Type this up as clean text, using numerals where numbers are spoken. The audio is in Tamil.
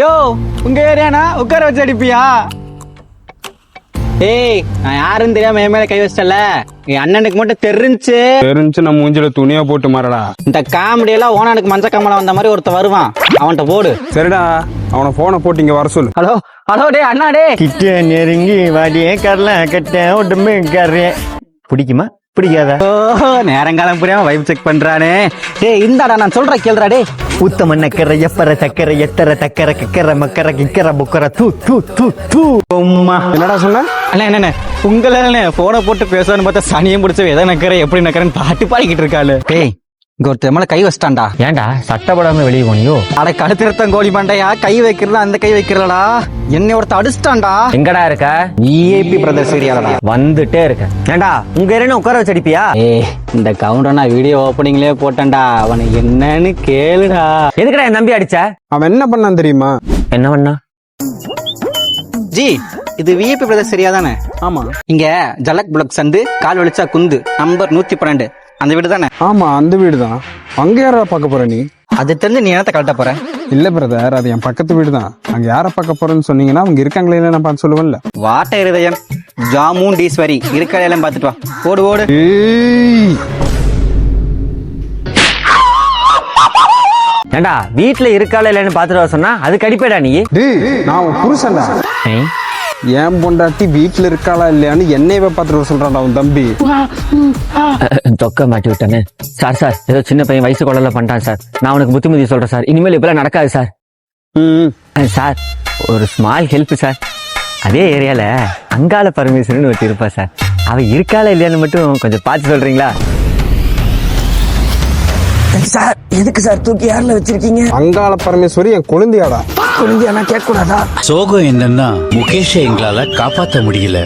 யோ உங்க ஏரியானா உட்கார வச்சு அடிப்பியா? ஏய் நான் யாருன்னு தெரியாம என் மேல கை வச்சிட்டல, என் அண்ணனுக்கு மட்டும் தெரிஞ்சு நம்ம மூஞ்சில துணியா போட்டு மாறடா. இந்த காமெடி எல்லாம் ஓனானுக்கு மஞ்ச கமலம் வந்த மாதிரி ஒருத்த வருவான், அவன்கிட்ட போடு. சரிடா, அவனை போனை போட்டு இங்க வர சொல்லு. ஹலோ ஹலோ டே அண்ணா டே கிட்ட நெருங்கி வாடியே கரல கட்ட உடம்பு கறேன். பிடிக்குமா பிடிக்காதா? ஓ நேரங்காலம் புரியாம வைப் செக் பண்றானே. டேய் இந்தாடா நான் சொல்ற கேளுடா. டே உத்தம நக்கர எப்பற சக்கர எத்தர தக்கர கக்கர மக்கர கிக்கர புக்கர தூ தூ தூ தூ. என்னடா சொன்ன? அண்ணா என்ன உங்களை போனை போட்டு பேசணும்னு பார்த்தா சனியும் பிடிச்ச எதை நக்கற எப்படி நக்கறன்னு பாட்டு பாடிக்கிட்டு இருக்காளு. டேய் இங்க ஒருத்தர் மேல கை வச்சிட்டான்டா. ஏன்டா சட்டப்படாம வெளியே போனியோ? அட கழுத்திருத்தம் கோழி மண்டையா, கை வைக்கிறதா அந்த கை வைக்கிறடா. என்னை ஒருத்த அடிச்சிட்டான்டா. எங்கடா இருக்க? விஐபி பிரதர்ஸ் ஏரியாலடா. வந்துட்டே இருக்க. ஏன்டா உங்க ஏரியா உட்கார வச்சு அடிப்பியா? ஏய் இந்த கவுண்டர் நான் வீடியோ ஓப்பனிங்லயே போட்டேன்டா, அவனை என்னன்னு கேளுடா. எதுக்குடா என் நம்பி அடிச்ச? அவன் என்ன பண்ணான் தெரியுமா? என்ன பண்ணா? ஜி இது விஐபி பிரதர்ஸ் ஏரியா தானே? ஆமா இங்க ஜலக் புலக் சந்து கால் வலிச்சா குந்து நம்பர் 112 அந்த வீடு தானே? ஆமா அந்த வீடு தான். அங்க யாரா பார்க்க போற நீ? அது தெரிஞ்சு நீ என்னத்த கழட்ட போற? இல்ல பிரதர், அது என் பக்கத்து வீடு தான். அங்க யார பார்க்க போறேன்னு சொன்னீங்கன்னா அவங்க இருக்காங்களே நான் பார்த்து சொல்லுவேன்ல. வாட்ட இருதயம் ஜாமூன் டீஸ்வரி இருக்கையெல்லாம் பார்த்துட்டு வா. ஓடு ஓடு. ஏய் ஏன்டா வீட்டுல இருக்கால இல்லன்னு பாத்துட்டு வர சொன்னா அதுக்கு அடிப்பேடா நீ? டேய் நான் உன் புருஷன்டா. ஏய், ஏன் பொண்டாட்டி வீட்டுல இருக்காளா இல்லையான்னு என்னையவே பார்த்துட்டு சொல்றான்டா உன் தம்பி. தொக்க மாட்டி விட்டானே. சார் சார் ஏதோ சின்ன பையன் வயசு கொள்ளல பண்ணிட்டான் சார். நான் உனக்கு புத்திமதி சொல்றேன் சார், இனிமேல் இப்பெல்லாம் நடக்காது சார். சார் ஒரு ஸ்மால் ஹெல்ப் சார். அதே ஏரியால அங்காள பரமேஸ்வரன் ஒருத்தி இருப்பா சார். அவ இருக்காளா இல்லையான்னு மட்டும் கொஞ்சம் பார்த்து சொல்றீங்களா சார்? எதுக்கு சார் தூக்கி யாரில் வச்சிருக்கீங்க? அங்காள பரமேஸ்வரி என் குழந்தையாடா. குழந்தையா கேட்க கூடாதா? சோகம் என்னன்னா முகேஷை எங்களால காப்பாற்ற முடியல.